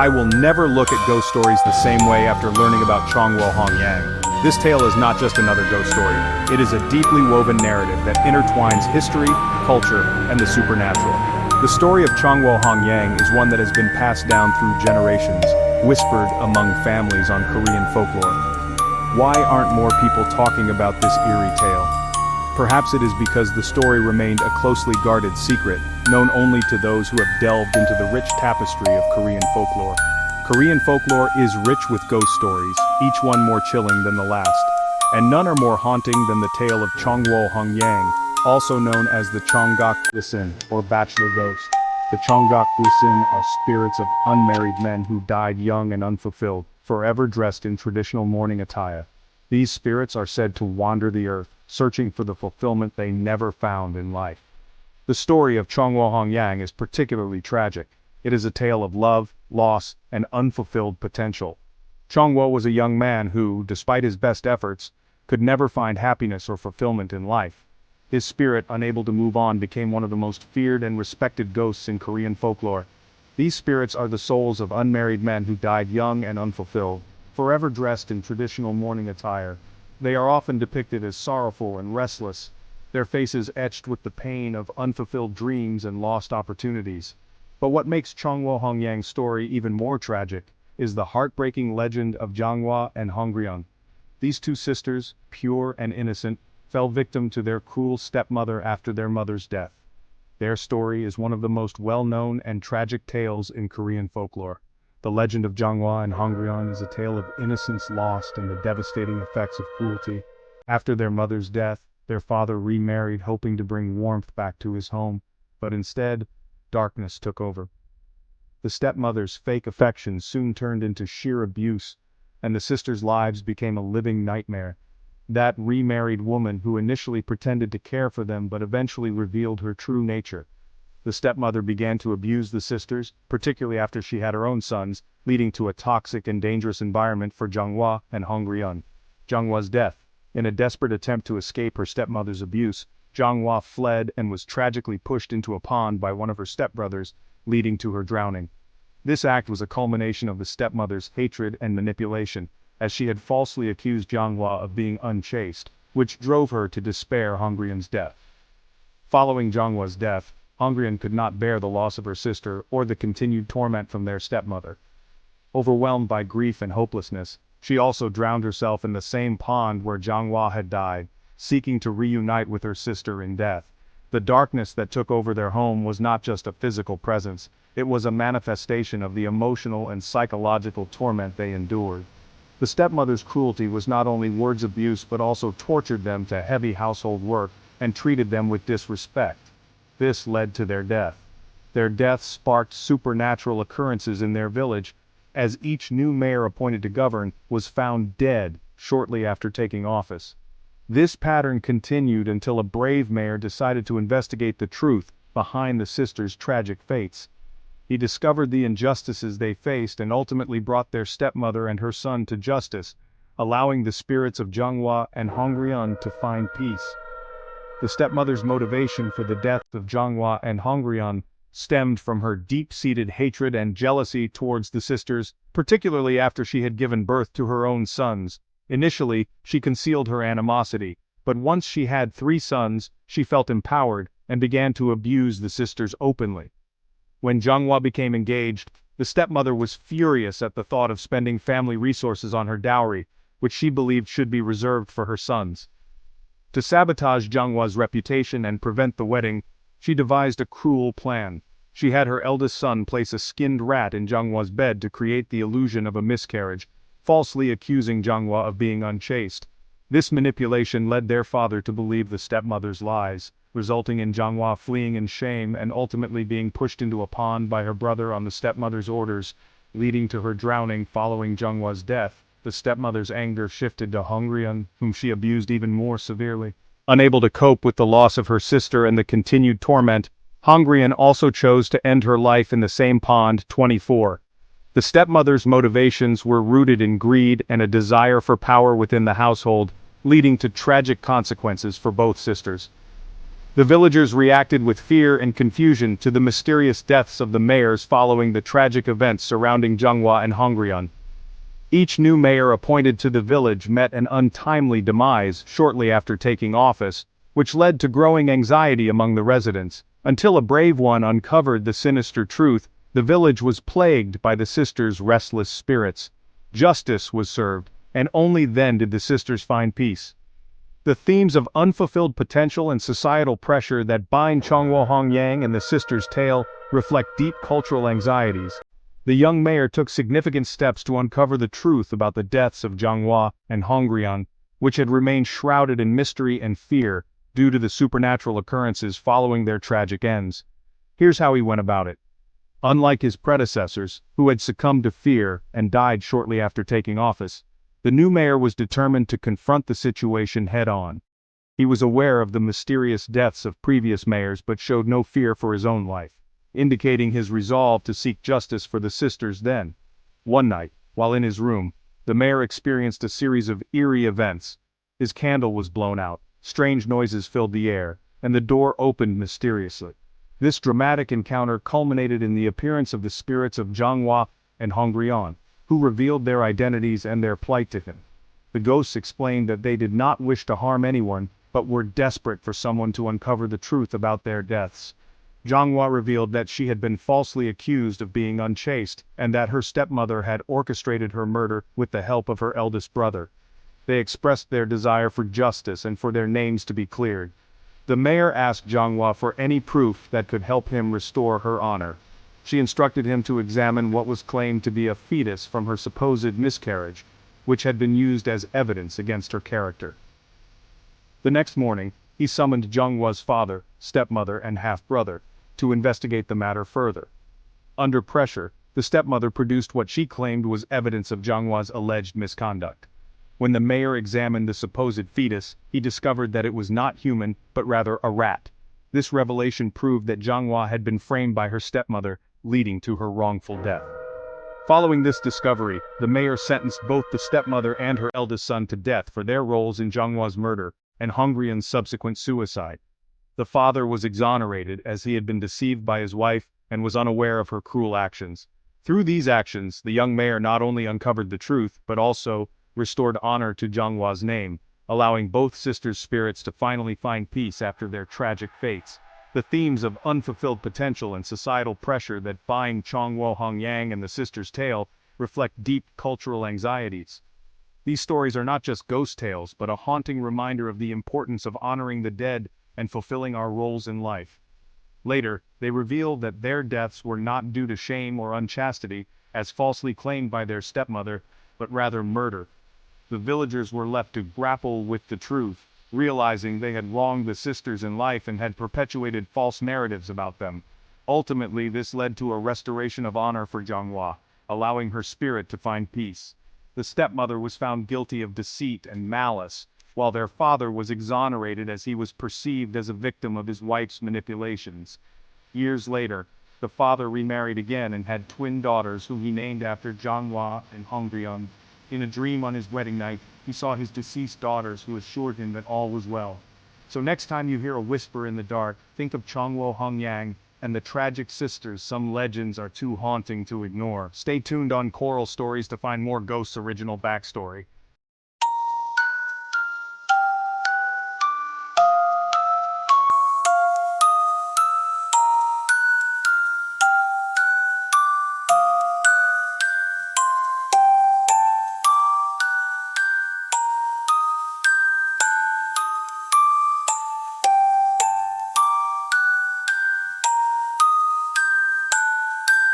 I will never look at ghost stories the same way after learning about Chongwo Hongyang. This tale is not just another ghost story. It is a deeply woven narrative that intertwines history, culture, and the supernatural. The story of Chongwo Hongyang is one that has been passed down through generations, whispered among families on Korean folklore. Why aren't more people talking about this eerie tale? Perhaps it is because the story remained a closely guarded secret, known only to those who have delved into the rich tapestry of Korean folklore. Korean folklore is rich with ghost stories, each one more chilling than the last. And none are more haunting than the tale of Chongwo Hongyang, also known as the Chonggok or Bachelor Ghost. The Chonggok are spirits of unmarried men who died young and unfulfilled, forever dressed in traditional mourning attire. These spirits are said to wander the earth, searching for the fulfillment they never found in life. The story of Chongwo Hongyang is particularly tragic. It is a tale of love, loss, and unfulfilled potential. Chongwo was a young man who, despite his best efforts, could never find happiness or fulfillment in life. His spirit, unable to move on, became one of the most feared and respected ghosts in Korean folklore. These spirits are the souls of unmarried men who died young and unfulfilled, forever dressed in traditional mourning attire. They are often depicted as sorrowful and restless, their faces etched with the pain of unfulfilled dreams and lost opportunities. But what makes Chongwo Hongyang's story even more tragic is the heartbreaking legend of Jangwa and Hongryun. These two sisters, pure and innocent, fell victim to their cruel stepmother after their mother's death. Their story is one of the most well-known and tragic tales in Korean folklore. The legend of Jangwa and Hongryun is a tale of innocence lost and the devastating effects of cruelty. After their mother's death, their father remarried, hoping to bring warmth back to his home, but instead, darkness took over. The stepmother's fake affection soon turned into sheer abuse, and the sisters' lives became a living nightmare. That remarried woman who initially pretended to care for them but eventually revealed her true nature. The stepmother began to abuse the sisters, particularly after she had her own sons, leading to a toxic and dangerous environment for Jangwa and Hongryun. Jangwa's death. In a desperate attempt to escape her stepmother's abuse, Jangwa fled and was tragically pushed into a pond by one of her stepbrothers, leading to her drowning. This act was a culmination of the stepmother's hatred and manipulation, as she had falsely accused Jangwa of being unchaste, which drove her to despair Hongryun's death. Following Jangwa's death, Hongryun could not bear the loss of her sister or the continued torment from their stepmother. Overwhelmed by grief and hopelessness, she also drowned herself in the same pond where Jangwa had died, seeking to reunite with her sister in death. The darkness that took over their home was not just a physical presence, it was a manifestation of the emotional and psychological torment they endured. The stepmother's cruelty was not only words abuse but also tortured them to heavy household work and treated them with disrespect. This led to their death. Their death sparked supernatural occurrences in their village, as each new mayor appointed to govern was found dead shortly after taking office. This pattern continued until a brave mayor decided to investigate the truth behind the sisters' tragic fates. He discovered the injustices they faced and ultimately brought their stepmother and her son to justice, allowing the spirits of Jangwa and Hongryun to find peace. The stepmother's motivation for the death of Jangwa and Hongryun stemmed from her deep-seated hatred and jealousy towards the sisters, particularly after she had given birth to her own sons. Initially, she concealed her animosity, but once she had 3 sons, she felt empowered and began to abuse the sisters openly. When Jangwa became engaged, the stepmother was furious at the thought of spending family resources on her dowry, which she believed should be reserved for her sons. To sabotage Jangwa's reputation and prevent the wedding, she devised a cruel plan. She had her eldest son place a skinned rat in Jangwa's bed to create the illusion of a miscarriage, falsely accusing Jangwa of being unchaste. This manipulation led their father to believe the stepmother's lies, resulting in Jangwa fleeing in shame and ultimately being pushed into a pond by her brother on the stepmother's orders, leading to her drowning following Jangwa's death. The stepmother's anger shifted to Hongryun, whom she abused even more severely. Unable to cope with the loss of her sister and the continued torment, Hongryun also chose to end her life in the same pond. 24. The stepmother's motivations were rooted in greed and a desire for power within the household, leading to tragic consequences for both sisters. The villagers reacted with fear and confusion to the mysterious deaths of the mayors following the tragic events surrounding Chongwo and Hongyang. Each new mayor appointed to the village met an untimely demise shortly after taking office, which led to growing anxiety among the residents. Until a brave one uncovered the sinister truth, the village was plagued by the sisters' restless spirits. Justice was served, and only then did the sisters find peace. The themes of unfulfilled potential and societal pressure that bind Chongwo Hongyang and the sisters' tale reflect deep cultural anxieties. The young mayor took significant steps to uncover the truth about the deaths of Chongwo and Hongyang, which had remained shrouded in mystery and fear due to the supernatural occurrences following their tragic ends. Here's how he went about it. Unlike his predecessors, who had succumbed to fear and died shortly after taking office, the new mayor was determined to confront the situation head-on. He was aware of the mysterious deaths of previous mayors but showed no fear for his own life, indicating his resolve to seek justice for the sisters then. One night, while in his room, the mayor experienced a series of eerie events. His candle was blown out, strange noises filled the air, and the door opened mysteriously. This dramatic encounter culminated in the appearance of the spirits of Chongwo and Hongyang, who revealed their identities and their plight to him. The ghosts explained that they did not wish to harm anyone, but were desperate for someone to uncover the truth about their deaths. Chongwo revealed that she had been falsely accused of being unchaste, and that her stepmother had orchestrated her murder with the help of her eldest brother. They expressed their desire for justice and for their names to be cleared. The mayor asked Chongwo for any proof that could help him restore her honor. She instructed him to examine what was claimed to be a fetus from her supposed miscarriage, which had been used as evidence against her character. The next morning, he summoned Chongwo's father, stepmother, and half-brother to investigate the matter further. Under pressure, the stepmother produced what she claimed was evidence of Chongwo's alleged misconduct. When the mayor examined the supposed fetus, he discovered that it was not human, but rather a rat. This revelation proved that Chongwo had been framed by her stepmother, leading to her wrongful death. Following this discovery, the mayor sentenced both the stepmother and her eldest son to death for their roles in Chongwo's murder and Hongyang's subsequent suicide. The father was exonerated as he had been deceived by his wife and was unaware of her cruel actions. Through these actions, the young mayor not only uncovered the truth, but also restored honor to Chongwo's name, allowing both sisters' spirits to finally find peace after their tragic fates. The themes of unfulfilled potential and societal pressure that bind Chongwo Hongyang and the sisters' tale reflect deep cultural anxieties. These stories are not just ghost tales, but a haunting reminder of the importance of honoring the dead and fulfilling our roles in life. Later, they reveal that their deaths were not due to shame or unchastity, as falsely claimed by their stepmother, but rather murder. The villagers were left to grapple with the truth, realizing they had wronged the sisters in life and had perpetuated false narratives about them. Ultimately, this led to a restoration of honor for Chongwo, allowing her spirit to find peace. The stepmother was found guilty of deceit and malice, while their father was exonerated as he was perceived as a victim of his wife's manipulations. Years later, the father remarried again and had twin daughters whom he named after Chongwo and Hongyang. In a dream on his wedding night, he saw his deceased daughters who assured him that all was well. So next time you hear a whisper in the dark, think of Chongwo Hongyang and the tragic sisters. Some legends are too haunting to ignore. Stay tuned on Coral Stories to find more Ghosts' original backstory.